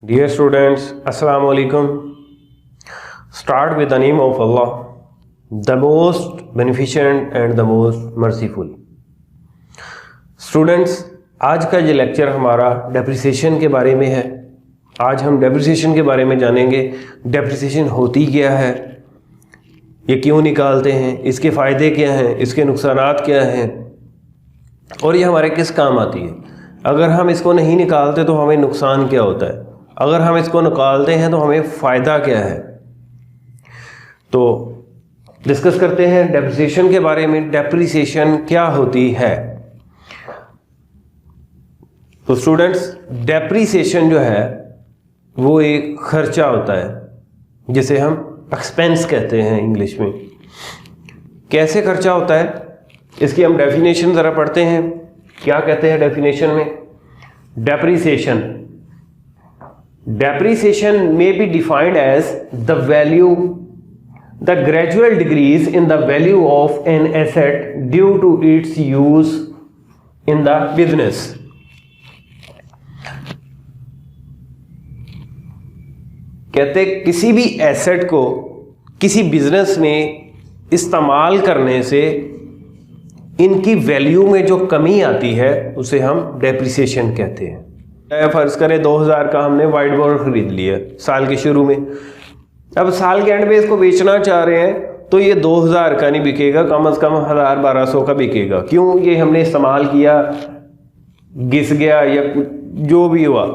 Dear students, Assalamu alaikum. Start with the name of Allah, the most beneficent and the most merciful. Students, आज का ये lecture हमारा depreciation के बारे में है। आज हम डेप्रिसिएशन के बारे में जानेंगे। डेप्रिसिएशन होती क्या है, ये क्यों निकालते हैं, इसके फ़ायदे क्या हैं, इसके नुकसानात क्या हैं और ये हमारे किस काम आती है। अगर हम इसको नहीं निकालते तो हमें नुकसान क्या होता है, अगर हम इसको निकालते हैं तो हमें फ़ायदा क्या है। तो डिस्कस करते हैं डेप्रिसिएशन के बारे में। डेप्रिसिएशन क्या होती है? तो स्टूडेंट्स, डेप्रिसिएशन जो है वो एक खर्चा होता है जिसे हम एक्सपेंस कहते हैं इंग्लिश में। कैसे खर्चा होता है, इसकी हम डेफिनेशन ज़रा पढ़ते हैं। क्या कहते हैं डेफिनेशन में? Depreciation may be defined as the gradual decrease in the value of an asset due to its use in the business. कहते किसी भी एसेट को किसी बिजनेस में इस्तेमाल करने से इनकी वैल्यू में जो कमी आती है उसे हम डेप्रिसिएशन कहते हैं। फर्ज करें 2000 का हमने वाइट बोर्ड खरीद लिया साल के शुरू में। अब साल के एंड में इसको बेचना चाह रहे हैं तो ये 2000 का नहीं बिकेगा, कम से कम 1000-1200 का बिकेगा। क्यों? ये हमने इस्तेमाल किया, घिस गया या जो भी हुआ,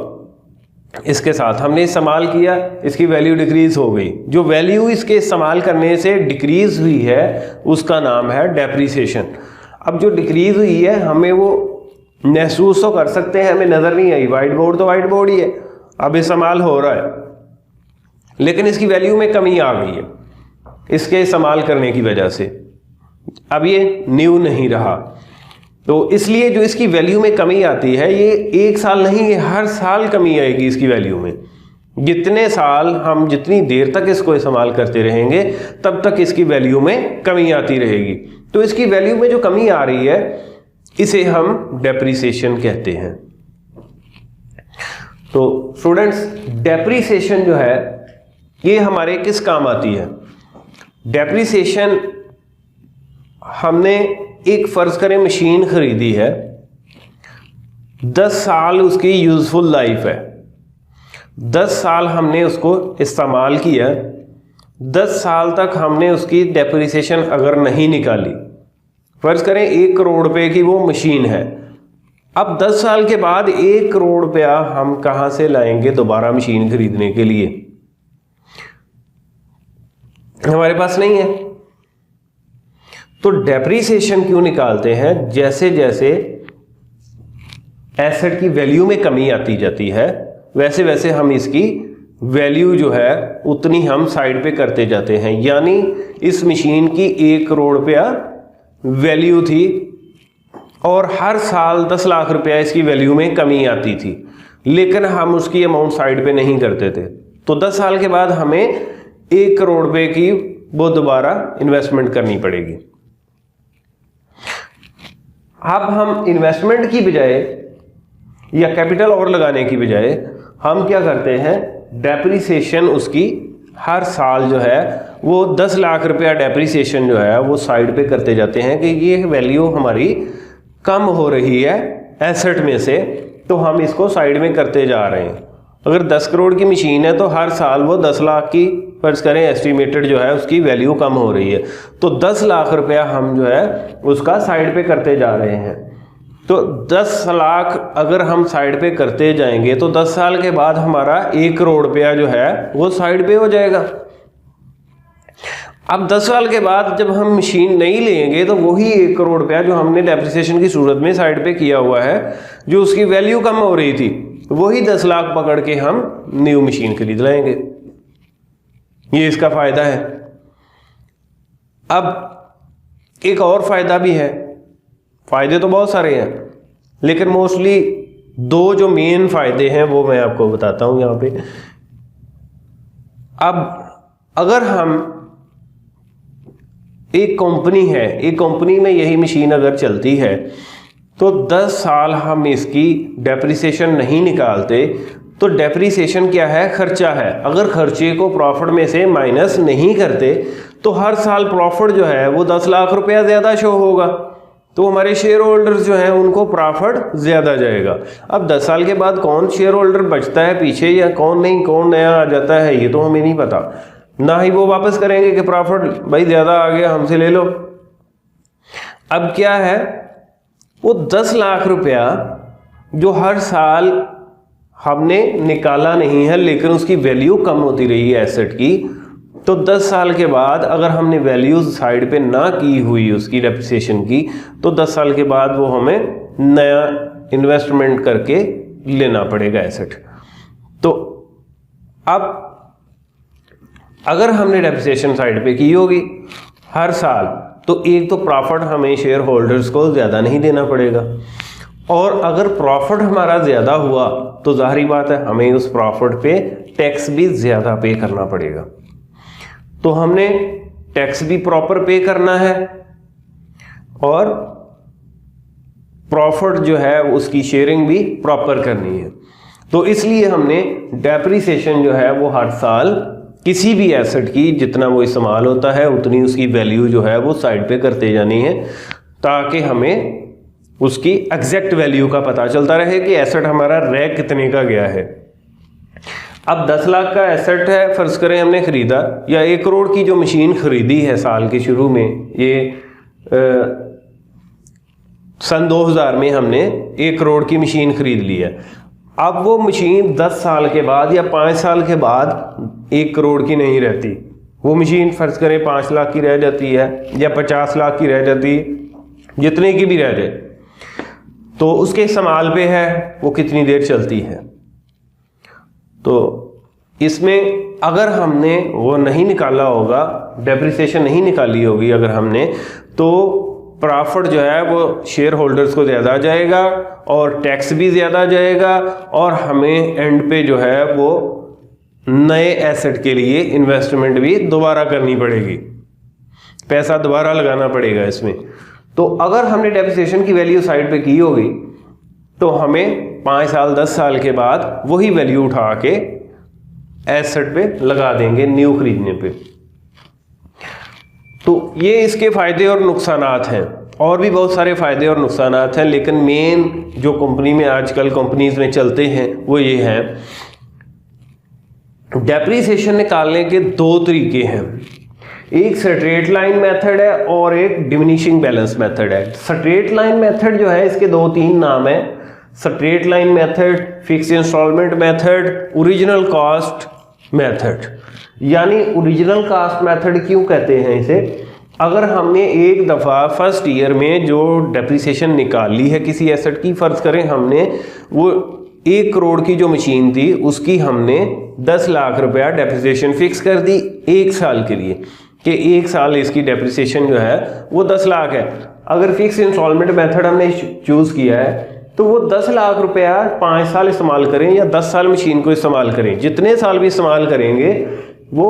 इसके साथ हमने इस्तेमाल किया, इसकी वैल्यू डिक्रीज हो गई। जो वैल्यू इसके इस्तेमाल करने से डिक्रीज हुई है उसका नाम है डेप्रिसिएशन। अब जो डिक्रीज हुई है हमें वो महसूस तो कर सकते हैं, हमें नज़र नहीं आई। वाइट बोर्ड तो वाइट बोर्ड ही है, अब इस्तेमाल हो रहा है, लेकिन इसकी वैल्यू में कमी आ गई है इसके इस्तेमाल करने की वजह से। अब ये न्यू नहीं रहा, तो इसलिए जो इसकी वैल्यू में कमी आती है ये एक साल नहीं, ये हर साल कमी आएगी इसकी वैल्यू में। जितने साल हम जितनी देर तक इसको इस्तेमाल करते रहेंगे तब तक इसकी वैल्यू में कमी आती रहेगी। तो इसकी वैल्यू में जो कमी आ रही है इसे हम डेप्रिसिएशन कहते हैं। तो स्टूडेंट्स, डेप्रिसिएशन जो है ये हमारे किस काम आती है? डेप्रिसिएशन, हमने एक फर्ज करें मशीन खरीदी है, 10 साल उसकी यूजफुल लाइफ है, 10 साल हमने उसको इस्तेमाल किया, 10 साल तक हमने उसकी डेप्रिसिएशन अगर नहीं निकाली, फर्ज करें 1 करोड़ रुपए की वो मशीन है। अब 10 साल के बाद 1 करोड़ रुपया हम कहां से लाएंगे दोबारा मशीन खरीदने के लिए? हमारे पास नहीं है। तो डेप्रिसिएशन क्यों निकालते हैं? जैसे जैसे एसेट की वैल्यू में कमी आती जाती है वैसे वैसे हम इसकी वैल्यू जो है उतनी हम साइड पे करते जाते हैं। यानी इस मशीन की 1 करोड़ रुपया वैल्यू थी और हर साल 10 लाख रुपया इसकी वैल्यू में कमी आती थी, लेकिन हम उसकी अमाउंट साइड पे नहीं करते थे। तो 10 साल के बाद हमें 1 करोड़ रुपए की वो दोबारा इन्वेस्टमेंट करनी पड़ेगी। अब हम इन्वेस्टमेंट की बजाय या कैपिटल और लगाने की बजाय हम क्या करते हैं, डेप्रिसिएशन उसकी हर साल जो है वो 10 लाख रुपया डेप्रिसिएशन जो है वो साइड पे करते जाते हैं कि ये वैल्यू हमारी कम हो रही है एसेट में से, तो हम इसको साइड में करते जा रहे हैं। अगर 10 करोड़ की मशीन है तो हर साल वो 10 लाख की फर्ज करें एस्टिमेटेड जो है उसकी वैल्यू कम हो रही है, तो 10 लाख रुपया हम जो है उसका साइड पे करते जा रहे हैं। तो 10 लाख अगर हम साइड पे करते जाएंगे तो 10 साल के बाद हमारा 1 करोड़ रुपया जो है वो साइड पे हो जाएगा। अब 10 साल के बाद जब हम मशीन नहीं लेंगे तो वही 1 करोड़ रुपया जो हमने डेप्रिसिएशन की सूरत में साइड पे किया हुआ है, जो उसकी वैल्यू कम हो रही थी, वही 10 लाख पकड़ के हम न्यू मशीन खरीद लाएंगे। ये इसका फायदा है। अब एक और फायदा भी है, फायदे तो बहुत सारे हैं लेकिन मोस्टली 2 जो मेन फायदे हैं वो मैं आपको बताता हूं यहां पे। अब अगर हम एक कंपनी है, एक कंपनी में यही मशीन अगर चलती है तो 10 साल हम इसकी डेप्रिसिएशन नहीं निकालते तो डेप्रीसिएशन क्या है? खर्चा है। अगर खर्चे को प्रॉफिट में से माइनस नहीं करते तो हर साल प्रॉफिट जो है वो 10 लाख रुपया ज़्यादा शो होगा, तो हमारे शेयर होल्डर्स जो हैं उनको प्रॉफिट ज़्यादा जाएगा। अब 10 साल के बाद कौन शेयर होल्डर बचता है पीछे या कौन नहीं, कौन नया आ जाता है, ये तो हमें नहीं पता। ना ही वो वापस करेंगे कि प्रॉफिट भाई ज़्यादा आ गया हमसे ले लो। अब क्या है, वो 10 लाख रुपया जो हर साल हमने निकाला नहीं है लेकिन उसकी वैल्यू कम होती रही है एसेट की, तो 10 साल के बाद अगर हमने वैल्यूज साइड पे ना की हुई उसकी डेप्रिसिएशन की, तो 10 साल के बाद वो हमें नया इन्वेस्टमेंट करके लेना पड़ेगा एसेट। तो अब अगर हमने डेप्रिसिएशन साइड पे की होगी हर साल, तो एक तो प्रॉफिट हमें शेयर होल्डर्स को ज़्यादा नहीं देना पड़ेगा, और अगर प्रॉफिट हमारा ज़्यादा हुआ तो जाहिर बात है हमें उस प्रॉफिट पे टैक्स भी ज़्यादा पे करना पड़ेगा। तो हमने टैक्स भी प्रॉपर पे करना है और प्रॉफिट जो है उसकी शेयरिंग भी प्रॉपर करनी है। तो इसलिए हमने डेप्रिसिएशन जो है वो हर साल किसी भी एसेट की जितना वो इस्तेमाल होता है उतनी उसकी वैल्यू जो है वो साइड पे करते जानी है, ताकि हमें उसकी एग्जैक्ट वैल्यू का पता चलता रहे कि एसेट हमारा रह कितने का गया है। अब 10 लाख का एसेट है फर्ज करें हमने खरीदा, या 1 करोड़ की जो मशीन खरीदी है साल के शुरू में, ये सन 2000 में हमने 1 करोड़ की मशीन खरीद ली है। अब वो मशीन 10 साल के बाद या 5 साल के बाद 1 करोड़ की नहीं रहती, वो मशीन फर्ज करें 5 लाख की रह जाती है या 50 लाख की रह जाती है, जितने की भी रह जाए, तो उसके इस्तेमाल पे है वो कितनी देर चलती है। तो इसमें अगर हमने वो नहीं निकाला होगा, डेप्रिसिएशन नहीं निकाली होगी अगर हमने, तो प्रॉफिट जो है वो शेयर होल्डर्स को ज़्यादा जाएगा और टैक्स भी ज़्यादा जाएगा, और हमें एंड पे जो है वो नए एसेट के लिए इन्वेस्टमेंट भी दोबारा करनी पड़ेगी, पैसा दोबारा लगाना पड़ेगा इसमें। तो अगर हमने डेप्रिसिएशन की वैल्यू साइड पे की होगी तो हमें 5 साल 10 साल के बाद वही वैल्यू उठा के एसेट पे लगा देंगे न्यू खरीदने पे। तो ये इसके फायदे और नुकसानात हैं, और भी बहुत सारे फायदे और नुकसानात हैं, लेकिन मेन जो कंपनी में आजकल कंपनीज में चलते हैं वो ये हैं। डेप्रिसिएशन निकालने के 2 तरीके हैं, एक स्ट्रेट लाइन मेथड है और एक डिमिनिशिंग बैलेंस मेथड है। स्ट्रेट लाइन मेथड जो है इसके 2-3 नाम है, straight line method, fix instalment method, original cost method. यानी ओरिजिनल कॉस्ट मेथड क्यों कहते हैं इसे? अगर हमने एक दफ़ा फर्स्ट ईयर में जो डेप्रिसिएशन निकाल ली है किसी एसेट की, फ़र्ज़ करें हमने वो 1 करोड़ की जो मशीन थी उसकी हमने 10 लाख रुपया डेप्रिसिएशन फिक्स कर दी 1 साल के लिए, कि 1 साल इसकी डेप्रिसिएशन जो है वो 10 लाख है। अगर फिक्स इंस्टॉलमेंट मेथड हमने चूज़ किया है तो वो 10 लाख रुपया 5 साल इस्तेमाल करें या 10 साल मशीन को इस्तेमाल करें, जितने साल भी इस्तेमाल करेंगे वो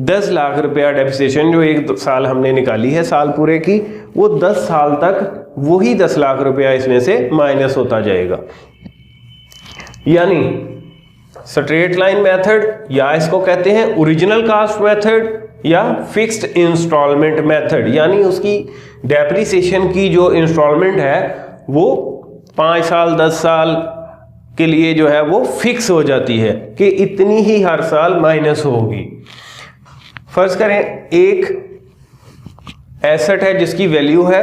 10 लाख रुपया डेप्रिसिएशन जो 1 साल हमने निकाली है साल पूरे की, वो 10 साल तक वही 10 लाख रुपया इसमें से माइनस होता जाएगा। यानी स्ट्रेट लाइन मेथड, या इसको कहते हैं ओरिजिनल कॉस्ट मेथड या फिक्स्ड इंस्टॉलमेंट मेथड, यानी उसकी डेप्रिसिएशन की जो इंस्टॉलमेंट है वो 5 साल 10 साल के लिए जो है वो फिक्स हो जाती है कि इतनी ही हर साल माइनस होगी। फर्ज करें एक एसेट है जिसकी वैल्यू है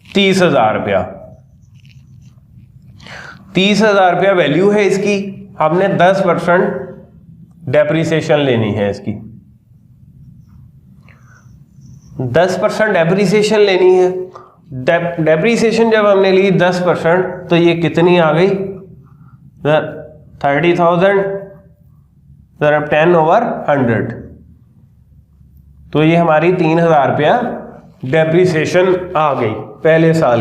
30,000 रुपया, 30,000 रुपया वैल्यू है इसकी, हमने 10% डेप्रिसिएशन लेनी है इसकी, 10% डेप्रिसिएशन लेनी है। डेप्रिसिएशन जब हमने ली 10%, तो ये कितनी आ गई? 30,000 ज़रा 10/100, तो ये हमारी 3,000 रुपया डेप्रिसिएशन आ गई पहले साल।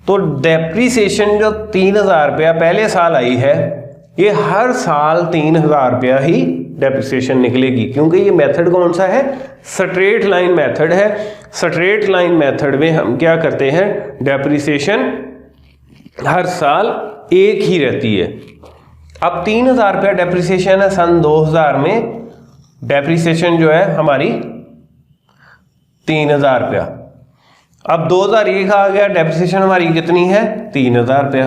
तो डेप्रिसिएशन जो 3,000 रुपया पहले साल आई है, ये हर साल 3,000 रुपया ही डेप्रिसिएशन निकलेगी, क्योंकि ये मेथड कौन सा है? स्ट्रेट लाइन मेथड है। स्ट्रेट लाइन मेथड में हम क्या करते हैं? डेप्रिसिएशन हर साल एक ही रहती है। अब 3000 रुपया डेप्रिसिएशन है, सन 2000 में डेप्रिसिएशन जो है हमारी 3000 रुपया। अब 2001 आ गया, डेप्रिसिएशन हमारी कितनी है 3000 रुपया।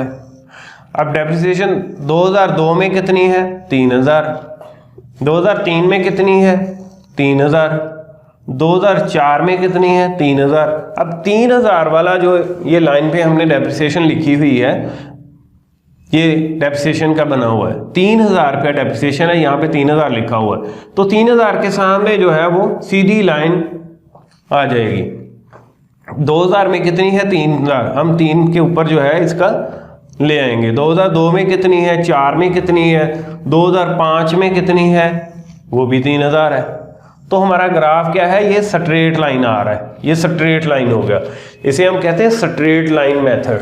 अब डेप्रिसिएशन 2002 में कितनी है 3000, 2003 में कितनी है 3000, 2004 में कितनी है 3000। अब 3000 वाला जो ये लाइन पे हमने डेप्रिसिएशन लिखी हुई है, ये डेप्रिसिएशन का बना हुआ है, 3000 रुपया डेप्रिसिएशन है, यहाँ पे 3000 लिखा हुआ है, तो 3000 के सामने जो है वो सीधी लाइन आ जाएगी। 2000 में कितनी है 3000, हम 3 के ऊपर जो है इसका ले आएंगे। 2002 में कितनी है, 4 में कितनी है, 2005 में कितनी है, वो भी 3000 है। तो हमारा ग्राफ क्या है, ये स्ट्रेट लाइन आ रहा है, ये स्ट्रेट लाइन हो गया, इसे हम कहते हैं स्ट्रेट लाइन मेथड।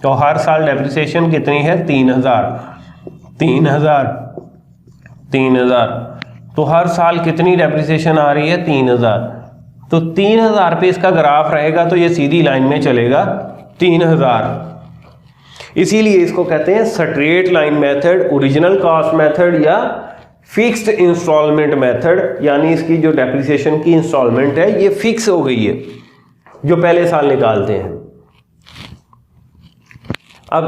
तो हर साल डेप्रिसिएशन कितनी है 3000, 3000, 3000, तो हर साल कितनी डेप्रिसिएशन आ रही है 3000। तो 3000 पे इसका ग्राफ रहेगा तो ये सीधी लाइन में चलेगा 3000। इसीलिए इसको कहते हैं straight line method, original cost method या फिक्स्ड इंस्टॉलमेंट मेथड, यानी इसकी जो डेप्रिसिएशन की इंस्टॉलमेंट है ये फिक्स हो गई है जो पहले साल निकालते हैं। अब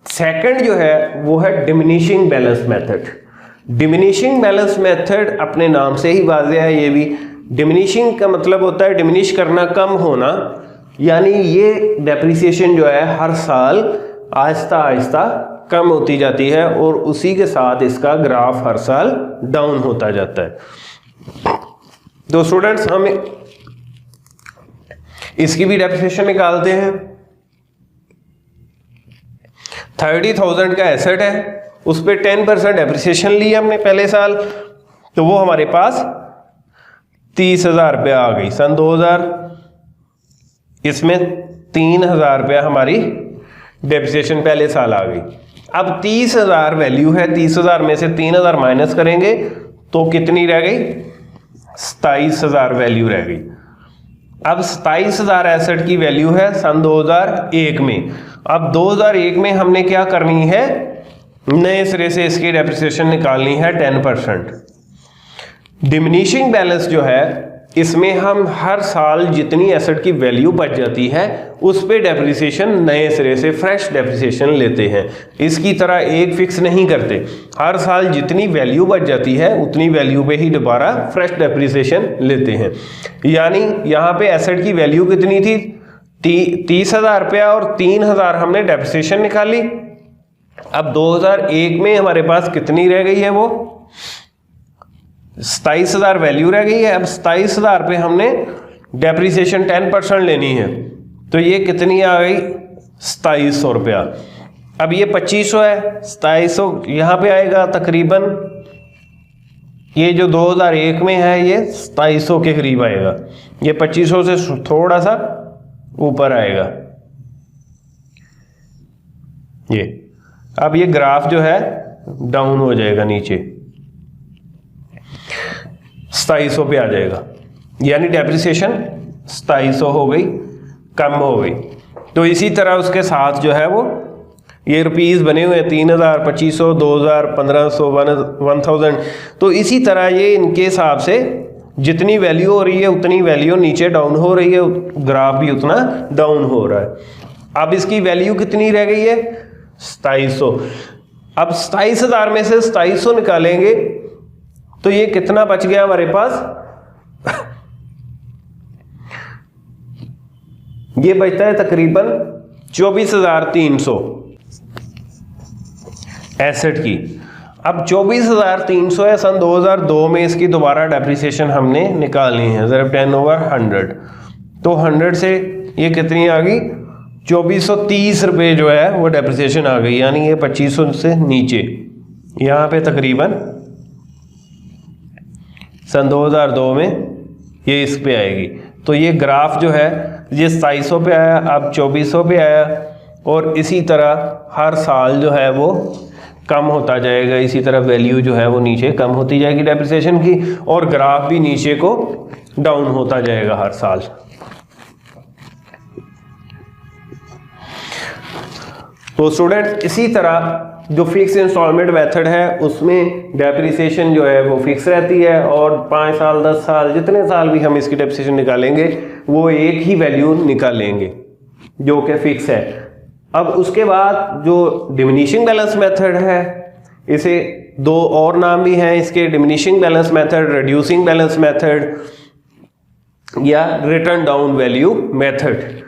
सेकंड जो है वो है diminishing balance method. Diminishing balance method अपने नाम से ही वाज़ेह है। ये भी डिमिनिशिंग का मतलब होता है डिमिनिश करना, कम होना, यानी ये डेप्रिसिएशन जो है हर साल आहिस्ता आहिस्ता कम होती जाती है और उसी के साथ इसका ग्राफ हर साल डाउन होता जाता है। तो स्टूडेंट्स हम इसकी भी डेप्रिसिएशन निकालते हैं। 30,000 का एसेट है, उस पर 10% डेप्रिसिएशन ली हमने पहले साल, तो वो हमारे पास 30,000 रुपया आ गई सन 2000। इसमें 3,000 रुपया हमारी डेप्रिसिएशन पहले साल आ गई। अब 30,000 वैल्यू है, 30,000 में से 3,000 माइनस करेंगे तो कितनी रह गई 27,000 वैल्यू रह गई। अब 27,000 एसेट की वैल्यू है सन 2001 में। अब 2001 में हमने क्या करनी है, नए सिरे से इसकी डेप्रिसिएशन निकालनी है 10%। डिमिनिशिंग बैलेंस जो है इसमें हम हर साल जितनी एसेट की वैल्यू बच जाती है उस पे डेप्रिसिएशन नए सिरे से फ्रेश डेप्रिसिएशन लेते हैं। इसकी तरह एक फिक्स नहीं करते, हर साल जितनी वैल्यू बच जाती है उतनी वैल्यू पे ही दोबारा फ्रेश डेप्रिसिएशन लेते हैं। यानी यहाँ पे एसेट की वैल्यू कितनी थी 30,000 रुपया और 3,000 हमने डेप्रिसिएशन निकाली। अब 2001 में हमारे पास कितनी रह गई है, वो 27,000 वैल्यू रह गई है। अब 27,000 पे हमने डेप्रिसिएशन 10% लेनी है, तो ये कितनी आ गई 2700 रुपया। अब ये 2500 है, 2700 यहाँ पे आएगा तकरीबन, ये जो 2001 में है ये 2700 के करीब आएगा, ये 2500 से थोड़ा सा ऊपर आएगा ये। अब ये ग्राफ जो है डाउन हो जाएगा नीचे, 2700 पे आ जाएगा, यानी डेप्रिसिएशन 2700 हो गई, कम हो गई। तो इसी तरह उसके साथ जो है वो ये रुपीज़ बने हुए हैं 3,000, 2500, 2,000, 1500, 1,000। तो इसी तरह ये इनके हिसाब से जितनी वैल्यू हो रही है उतनी वैल्यू नीचे डाउन हो रही है, ग्राफ भी उतना डाउन हो रहा है। अब इसकी वैल्यू कितनी रह गई है 2700। अब 27,000 में से 2700 निकालेंगे तो ये कितना बच गया हमारे पास ये बचता है तकरीबन 24,300 एसेट की। अब 24,300 है, सन 2002 में इसकी दोबारा डेप्रिसिएशन हमने निकालनी है, ज़रा 10/100, तो 100 से ये कितनी आ गई 2430 रुपये जो है वो डेप्रिसिएशन आ गई, यानी ये 2500 से नीचे यहाँ पे तकरीबन सन 2002 में ये इस पे आएगी। तो ये ग्राफ जो है ये 2700 पे आया, अब 2400 पे आया, और इसी तरह हर साल जो है वो कम होता जाएगा। इसी तरह वैल्यू जो है वो नीचे कम होती जाएगी डेप्रिसिएशन की, और ग्राफ भी नीचे को डाउन होता जाएगा हर साल। तो स्टूडेंट इसी तरह जो फिक्स इंस्टॉलमेंट मेथड है उसमें डेप्रिसिएशन जो है वो फिक्स रहती है, और 5 साल 10 साल जितने साल भी हम इसकी डेप्रिसिएशन निकालेंगे वो एक ही वैल्यू निकालेंगे जो कि फिक्स है। अब उसके बाद जो डिमिनिशिंग बैलेंस मेथड है, इसे दो और नाम भी हैं इसके, diminishing balance method, reducing balance method या रिटर्न डाउन वैल्यू मेथड।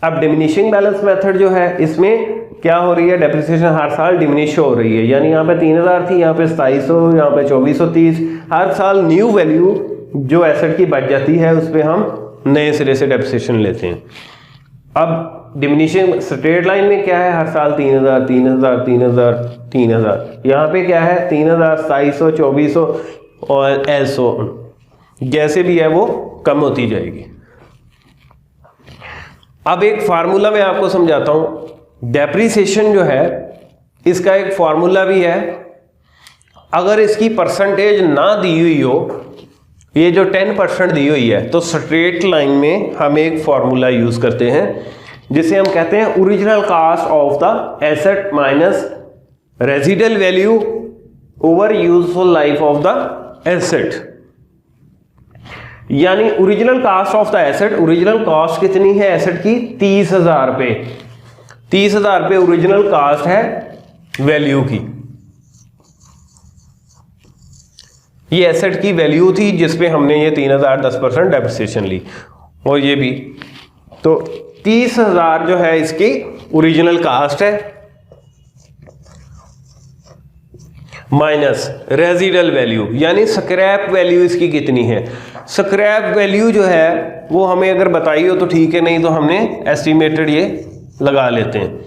अब डिमिनिशिंग बैलेंस मेथड जो है इसमें क्या हो रही है, डेप्रिसिएशन हर साल डिमिनिश हो रही है, यानी यहाँ पे 3000 थी, यहाँ पे 2700, यहाँ पे 2430, हर साल न्यू वैल्यू जो एसेट की बच जाती है उस पर हम नए सिरे से डेप्रिसिएशन लेते हैं। अब डिमिनिशिंग स्ट्रेट लाइन में क्या है, हर साल 3000 3000 3000 3000, यहाँ पे क्या है 3000 2700 2400 और ऐसो जैसे भी है वो कम होती जाएगी। अब एक फार्मूला मैं आपको समझाता हूं। डेप्रिसिएशन जो है इसका एक फार्मूला भी है, अगर इसकी परसेंटेज ना दी हुई हो, ये जो 10% दी हुई है, तो स्ट्रेट लाइन में हम एक फार्मूला यूज करते हैं जिसे हम कहते हैं original cost of the asset minus residual value over useful life of the asset. यानी original cost of the asset, original cost कितनी है एसेट की, 30,000 रुपए, 30,000 रुपए ओरिजिनल कॉस्ट है वैल्यू की। ये एसेट की वैल्यू थी जिसपे हमने ये 3000 10% डेप्रिसिएशन ली, और ये भी तो 30,000 जो है इसकी ओरिजिनल कॉस्ट है माइनस रेजिडुअल वैल्यू, यानी स्क्रैप वैल्यू इसकी कितनी है। स्क्रैप वैल्यू जो है वो हमें अगर बताई हो तो ठीक है, नहीं तो हमने एस्टिमेटेड ये लगा लेते हैं।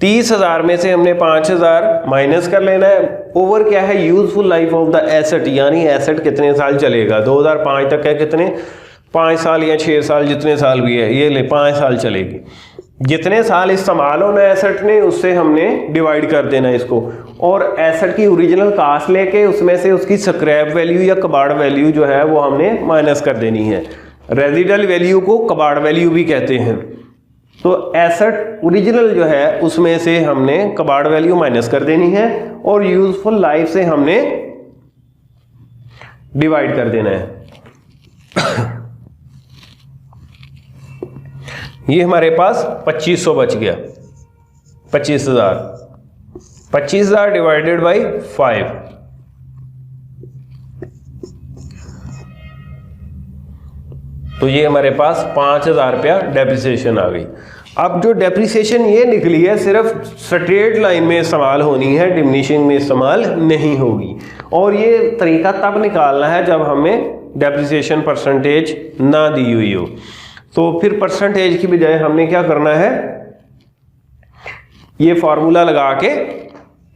30,000 में से हमने 5,000 माइनस कर लेना है। ओवर क्या है, useful life of the asset, यानी एसेट कितने साल चलेगा, 2005 तक है, कितने 5 साल या 6 साल, जितने साल भी है ये ले 5 साल चलेगी। जितने साल इस्तेमाल होना एसेट ने उससे हमने डिवाइड कर देना इसको, और एसेट की ओरिजिनल कॉस्ट लेके उसमें से उसकी स्क्रैप वैल्यू या कबाड़ वैल्यू जो है वो हमने माइनस कर देनी है। रेजिडुअल वैल्यू को कबाड़ वैल्यू भी कहते हैं। तो एसेट ओरिजिनल जो है उसमें से हमने कबाड़ वैल्यू माइनस कर देनी है, और यूजफुल लाइफ से हमने डिवाइड कर देना है। ये हमारे पास 2500 बच गया, 25,000 डिवाइडेड बाई 5, तो ये हमारे पास 5,000 रुपया डेप्रिसिएशन आ गई। अब जो डेप्रिसिएशन ये निकली है सिर्फ स्ट्रेट लाइन में इस्तेमाल होनी है, डिमिनिशिंग में इस्तेमाल नहीं होगी, और ये तरीका तब निकालना है जब हमें डेप्रिसिएशन परसेंटेज ना दी हुई हो। तो फिर परसेंटेज की बजाय हमने क्या करना है, ये फार्मूला लगा के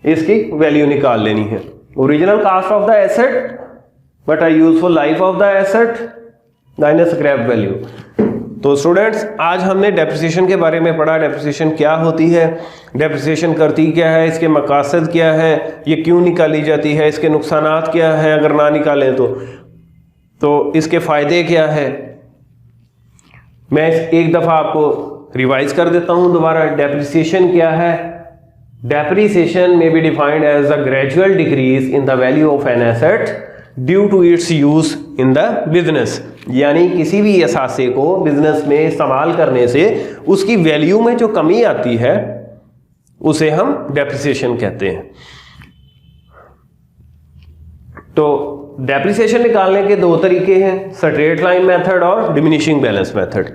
इसकी वैल्यू निकाल लेनी है। Original cost of the asset बटा useful life of the asset minus scrap value. तो स्टूडेंट्स आज हमने डेप्रिसिएशन के बारे में पढ़ा, डेप्रिसिएशन क्या होती है, डेप्रिसिएशन करती क्या है, इसके मकासद क्या है, ये क्यों निकाली जाती है, इसके नुकसानात क्या हैं अगर ना निकालें तो इसके फायदे क्या है। मैं एक दफा आपको रिवाइज कर देता हूं दोबारा। डेप्रिसिएशन क्या है, डेप्रिसिएशन में be defined as the gradual decrease in the value of an asset due to its use in the business, यानी किसी भी असासे को बिजनेस में इस्तेमाल करने से उसकी वैल्यू में जो कमी आती है उसे हम डेप्रिसिएशन कहते हैं। तो डेप्रिसिएशन निकालने के दो तरीके हैं, स्ट्रेट लाइन मेथड और diminishing balance method.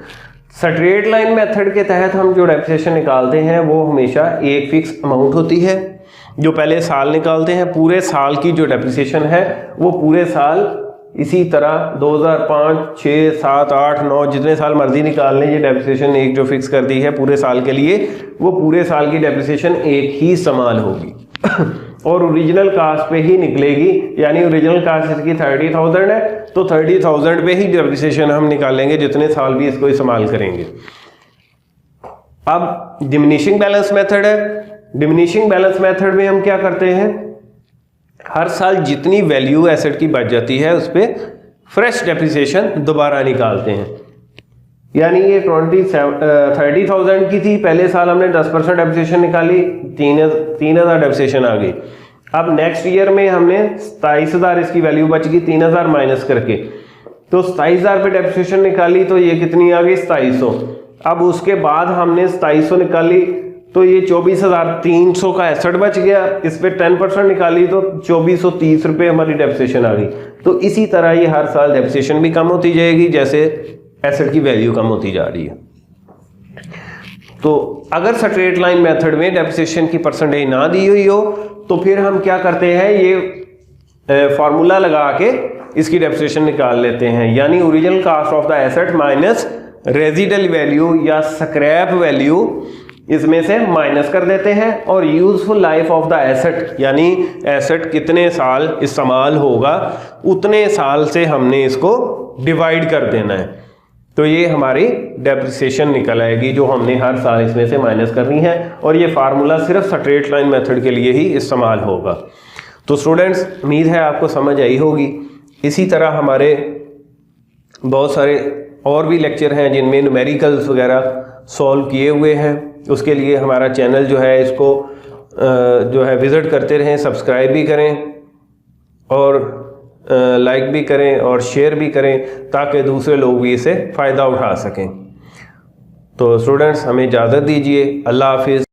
Straight line method के तहत हम जो डेप्रिसिएशन निकालते हैं वो हमेशा एक फिक्स अमाउंट होती है, जो पहले साल निकालते हैं, पूरे साल की जो डेप्रिसिएशन है वो पूरे साल इसी तरह 2005 6 7 8 9 जितने साल मर्जी निकाल लें, ये डेप्रिसिएशन एक जो फिक्स कर दी है पूरे साल के लिए, वो पूरे साल की डेप्रिसिएशन एक ही समान होगी और ओरिजिनल कास्ट पे ही निकलेगी। यानी ओरिजिनल कास्ट इसकी 30,000 है तो 30,000 पे ही डेप्रिसिएशन हम निकालेंगे जितने साल भी इसको इस्तेमाल करेंगे। अब डिमिनिशिंग बैलेंस मेथड है। डिमिनिशिंग बैलेंस मेथड में हम क्या करते हैं, हर साल जितनी वैल्यू एसेट की बच जाती है उस पर फ्रेश डेप्रिसिएशन दोबारा निकालते हैं। यानी ये 30,000 की थी, पहले साल हमने 10% डेप्रिसिएशन निकाली, 3,000 डेप्रिसिएशन आ गई। अब नेक्स्ट ईयर में हमने 27,000 इसकी वैल्यू बच गई 3,000 माइनस करके, तो 27,000 पे डेप्रिसिएशन निकाली तो ये कितनी आ गई 2700। अब उसके बाद हमने 2700 निकाली तो ये 24,300 का एसेट बच गया, इस पे 10% निकाली तो 2,430 रुपये हमारी डेप्रिसिएशन आ गई। तो इसी तरह ये हर साल डेप्रिसिएशन भी कम होती जाएगी जैसे एसेट की वैल्यू कम होती जा रही है। तो अगर स्ट्रेट लाइन मेथड में डेप्रिसिएशन की परसेंटेज ना दी हुई हो तो फिर हम क्या करते हैं, ये फॉर्मूला लगा के इसकी डेप्रिसिएशन निकाल लेते हैं, यानी original cost of the asset minus residual value या स्क्रैप वैल्यू इसमें से माइनस कर देते हैं, और useful life of the asset यानी एसेट कितने साल इस्तेमाल होगा उतने साल से हमने इसको डिवाइड कर देना है। तो ये हमारी डेप्रिसिएशन निकल आएगी जो हमने हर साल इसमें से माइनस करनी है, और ये फार्मूला सिर्फ स्ट्रेट लाइन मेथड के लिए ही इस्तेमाल होगा। तो स्टूडेंट्स, उम्मीद है आपको समझ आई होगी। इसी तरह हमारे बहुत सारे और भी लेक्चर हैं जिनमें न्यूमेरिकल्स वगैरह सॉल्व किए हुए हैं। उसके लिए हमारा चैनल जो है इसको जो है विज़िट करते रहें, सब्सक्राइब भी करें और लाइक भी करें और शेयर भी करें ताकि दूसरे लोग भी इसे फ़ायदा उठा सकें। तो स्टूडेंट्स, हमें इजाज़त दीजिए। अल्लाह हाफिज़।